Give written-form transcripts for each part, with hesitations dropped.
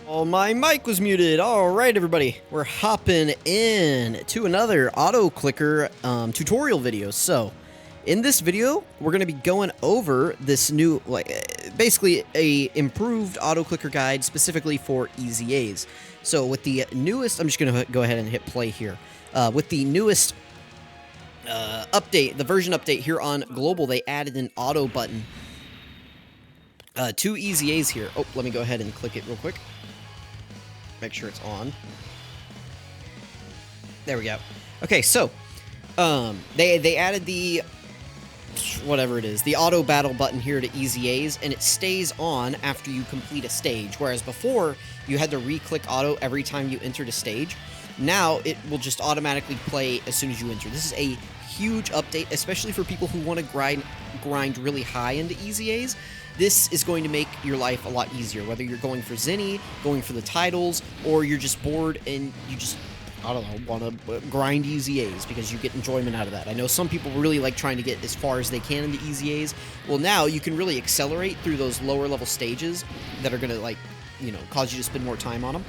Oh, my mic was muted. All right, everybody, we're hopping in to another auto clicker tutorial video. So, in this video, we're going to be going over this new, basically a improved auto clicker guide specifically for EZAs. So, with the newest, I'm just going to go ahead and hit play here. With the newest update, the version update here on global, they added an auto button to EZAs here. Oh, let me go ahead and click it real quick. Make sure it's on. There we go. Okay, so they added the whatever it is, the auto battle button here to EZAs, and it stays on after you complete a stage. Whereas before you had to re-click auto every time you entered a stage. Now it will just automatically play as soon as you enter. This is a huge update, especially for people who want to grind really high into EZAs. This is going to make your life a lot easier, whether you're going for Zinni, going for the titles, or you're just bored and you just, I don't know, want to grind EZAs because you get enjoyment out of that. I know some people really like trying to get as far as they can into EZAs. Well, now you can really accelerate through those lower level stages that are going to, cause you to spend more time on them.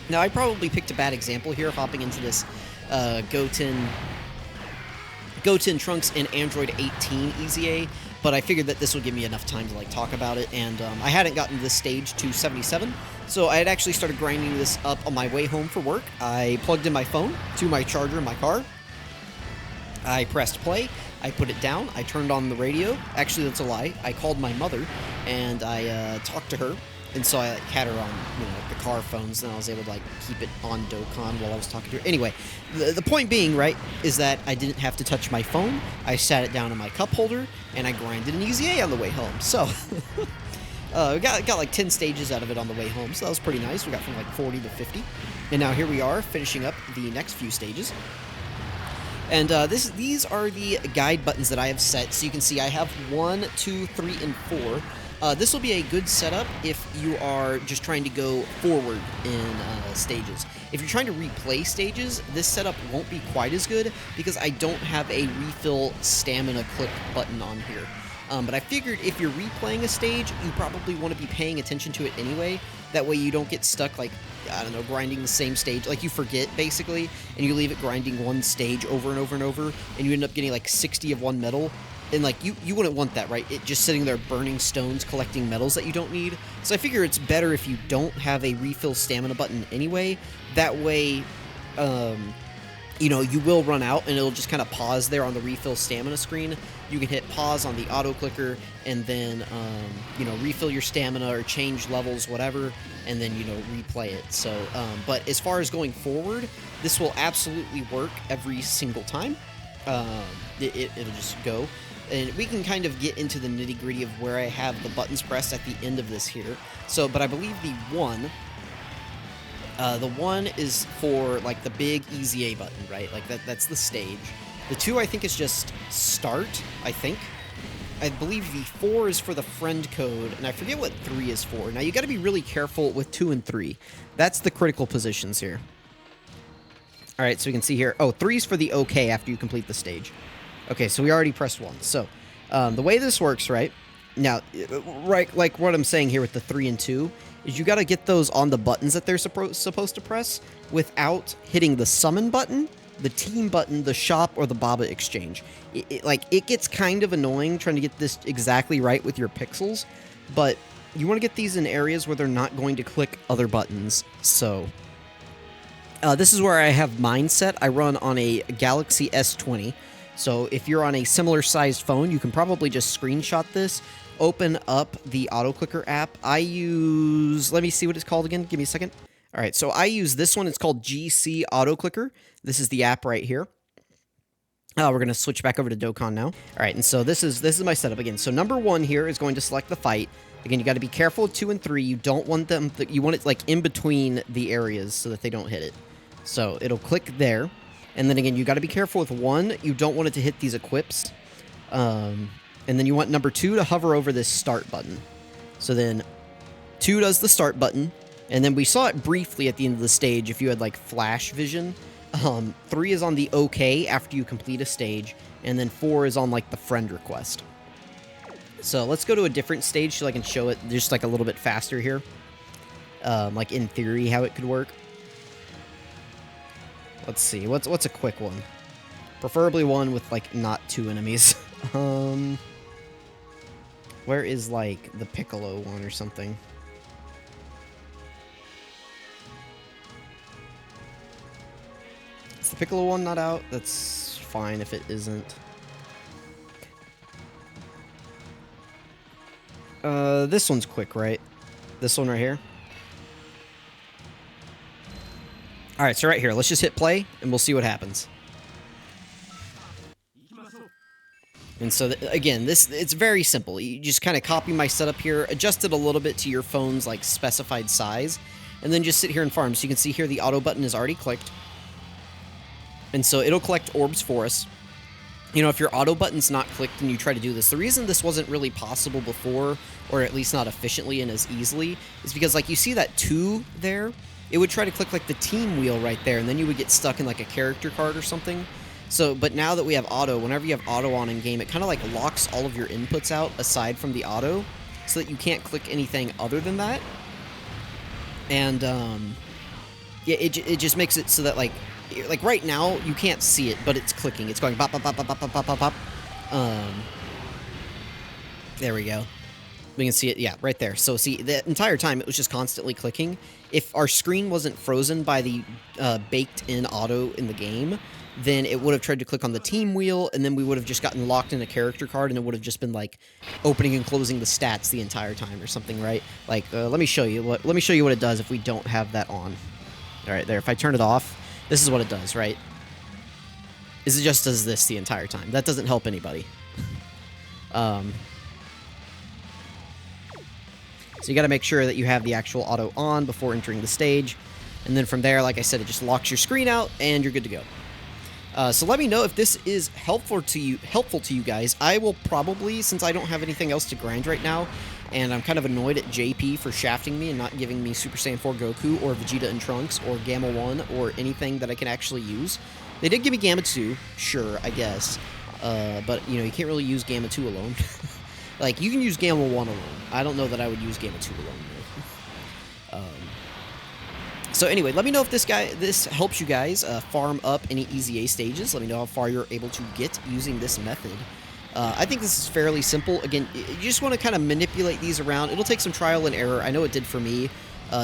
Now, I probably picked a bad example here, hopping into this Goten Trunks and Android 18 EZA, but I figured that this would give me enough time to talk about it, and I hadn't gotten this stage to 77, so I had actually started grinding this up on my way home from work. I plugged in my phone to my charger in my car, I pressed play, I put it down, I turned on the radio. Actually, that's a lie. I called my mother, and I talked to her. And so I had her on, the car phones, and I was able to keep it on Dokkan while I was talking to her. Anyway, the point being, right, is that I didn't have to touch my phone. I sat it down in my cup holder, and I grinded an EZA on the way home. So, we got 10 stages out of it on the way home, so that was pretty nice. We got from 40 to 50. And now here we are, finishing up the next few stages. And these are the guide buttons that I have set. So you can see I have 1, 2, 3, and 4. This will be a good setup if you are just trying to go forward in stages. If you're trying to replay stages, this setup won't be quite as good because I don't have a refill stamina click button on here. But I figured if you're replaying a stage, you probably want to be paying attention to it anyway. That way you don't get stuck, grinding the same stage. You forget, basically, and you leave it grinding one stage over and over and over, and you end up getting, 60 of one medal. And, you wouldn't want that, right? It just sitting there burning stones, collecting medals that you don't need. So I figure it's better if you don't have a refill stamina button anyway. That way, you will run out, and it'll just kind of pause there on the refill stamina screen. You can hit pause on the auto clicker, and then, refill your stamina or change levels, whatever, and then, replay it. So, but as far as going forward, this will absolutely work every single time. It'll just go. And we can kind of get into the nitty-gritty of where I have the buttons pressed at the end of this here. So, but I believe the one is for, the big EZA button, right? That's the stage. The 2, I think, is just start, I think. I believe the 4 is for the friend code, and I forget what 3 is for. Now, you gotta be really careful with 2 and 3. That's the critical positions here. Alright, so we can see here. Oh, 3 is for the OK after you complete the stage. Okay, so we already pressed 1. So, the way this works, right? Now, right, like what I'm saying here with the 3 and 2, is you got to get those on the buttons that they're supposed to press without hitting the summon button, the team button, the shop, or the Baba exchange. It gets kind of annoying trying to get this exactly right with your pixels, but you want to get these in areas where they're not going to click other buttons. So, this is where I have mine set. I run on a Galaxy S20. So if you're on a similar sized phone, you can probably just screenshot this, open up the AutoClicker app. I use, let me see what it's called again. Give me a second. All right, so I use this one. It's called GC AutoClicker. This is the app right here. We're going to switch back over to Dokkan now. All right, and so this is my setup again. So number 1 here is going to select the fight. Again, you got to be careful with 2 and 3. You don't want them, you want it in between the areas so that they don't hit it. So it'll click there. And then again, you got to be careful with 1. You don't want it to hit these equips. And then you want number 2 to hover over this start button. So then 2 does the start button. And then we saw it briefly at the end of the stage if you had flash vision. 3 is on the OK after you complete a stage. And then 4 is on the friend request. So let's go to a different stage so I can show it just a little bit faster here. like in theory how it could work. Let's see, what's a quick one? Preferably one with like not 2 enemies. Where is like the Piccolo one or something? Is the Piccolo one not out? That's fine if it isn't. This one's quick, right? This one right here. Alright, so right here, let's just hit play, and we'll see what happens. And so, again, it's very simple. You just kind of copy my setup here, adjust it a little bit to your phone's, like, specified size, and then just sit here and farm. So you can see here the auto button is already clicked. And so it'll collect orbs for us. You know, if your auto button's not clicked and you try to do this, the reason this wasn't really possible before, or at least not efficiently and as easily, is because, like, you see that 2 there? It would try to click, like, the team wheel right there, and then you would get stuck in, like, a character card or something. So, but now that we have auto, whenever you have auto on in game, it kind of, like, locks all of your inputs out aside from the auto, so that you can't click anything other than that. And, yeah, it just makes it so that, like right now, you can't see it, but it's clicking. It's going bop, bop, bop, bop, bop, bop, bop, bop. There we go. We can see it, yeah, right there. So see, the entire time, it was just constantly clicking. If our screen wasn't frozen by the baked-in auto in the game, then it would have tried to click on the team wheel, and then we would have just gotten locked in a character card, and it would have just been, like, opening and closing the stats the entire time or something, right? Like, let me show you what it does if we don't have that on. All right, there. If I turn it off, this is what it does, right? It just does this the entire time. That doesn't help anybody. So you got to make sure that you have the actual auto on before entering the stage. And then from there, like I said, it just locks your screen out and you're good to go. So let me know if this is helpful to you guys. I will probably, since I don't have anything else to grind right now, and I'm kind of annoyed at JP for shafting me and not giving me Super Saiyan 4 Goku or Vegeta and Trunks or Gamma 1 or anything that I can actually use. They did give me Gamma 2, sure, I guess. But, you know, you can't really use Gamma 2 alone. Like, you can use Gamma 1 alone. I don't know that I would use Gamma 2 alone, though. So anyway, let me know if this helps you guys farm up any EZA stages. Let me know how far you're able to get using this method. I think this is fairly simple. Again, you just want to kind of manipulate these around. It'll take some trial and error. I know it did for me.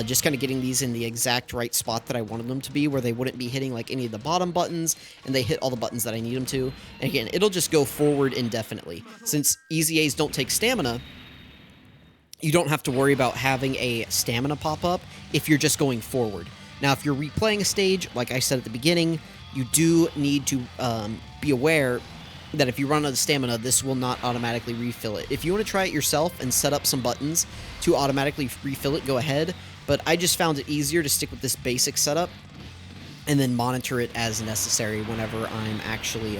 Just kind of getting these in the exact right spot that I wanted them to be, where they wouldn't be hitting like any of the bottom buttons, and they hit all the buttons that I need them to. And again, it'll just go forward indefinitely. Since EZAs don't take stamina, you don't have to worry about having a stamina pop up if you're just going forward. Now, if you're replaying a stage, like I said at the beginning, you do need to be aware that if you run out of stamina, this will not automatically refill it. If you want to try it yourself and set up some buttons to automatically refill it, go ahead. But I just found it easier to stick with this basic setup and then monitor it as necessary whenever I'm actually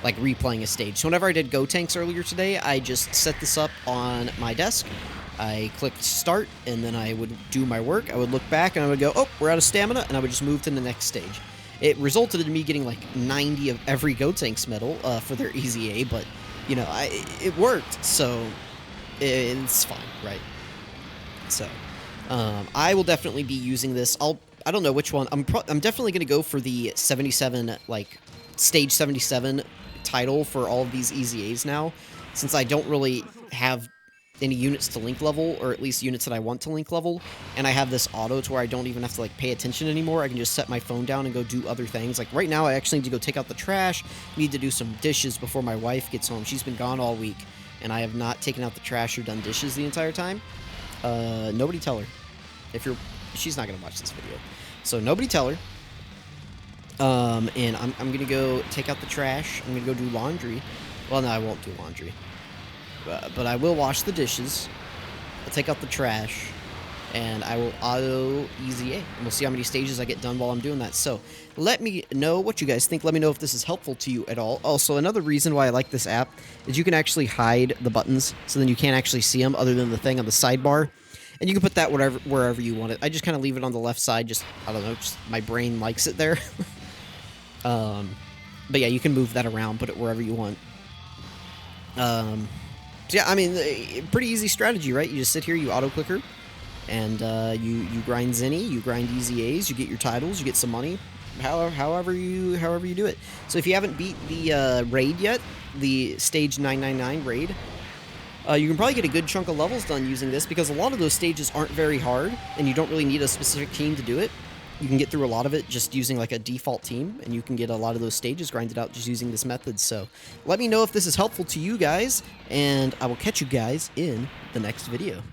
like replaying a stage. So whenever I did Go Tanks earlier today, I just set this up on my desk. I clicked start, and then I would do my work. I would look back, and I would go, oh, we're out of stamina, and I would just move to the next stage. It resulted in me getting like 90 of every Go Tanks medal for their EZA, but, you know, it worked, so it's fine, right? So, I will definitely be using this. I don't know which one. I'm definitely going to go for the 77, like, stage 77 title for all of these EZAs now, since I don't really have any units to link level, or at least units that I want to link level, and I have this auto to where I don't even have to like pay attention anymore. I can just set my phone down and go do other things. Like right now, I actually need to go take out the trash, need to do some dishes before my wife gets home. She's been gone all week, and I have not taken out the trash or done dishes the entire time. Nobody tell her. She's not gonna watch this video, so nobody tell her. And I'm gonna go take out the trash. I'm gonna go do laundry. Well, no, I won't do laundry. But I will wash the dishes, I'll take out the trash, and I will auto EZA. And we'll see how many stages I get done while I'm doing that. So let me know what you guys think. Let me know if this is helpful to you at all. Also, another reason why I like this app is you can actually hide the buttons, so then you can't actually see them other than the thing on the sidebar. And you can put that wherever you want it. I just kind of leave it on the left side. Just, I don't know, just my brain likes it there. But yeah, you can move that around, put it wherever you want. So yeah, I mean, pretty easy strategy, right? You just sit here, you auto-clicker, and you grind Zenny, you grind EZAs, you get your titles, you get some money, however you do it. So if you haven't beat the raid yet, the stage 999 raid, you can probably get a good chunk of levels done using this, because a lot of those stages aren't very hard, and you don't really need a specific team to do it. You can get through a lot of it just using like a default team, and you can get a lot of those stages grinded out just using this method. So let me know if this is helpful to you guys, and I will catch you guys in the next video.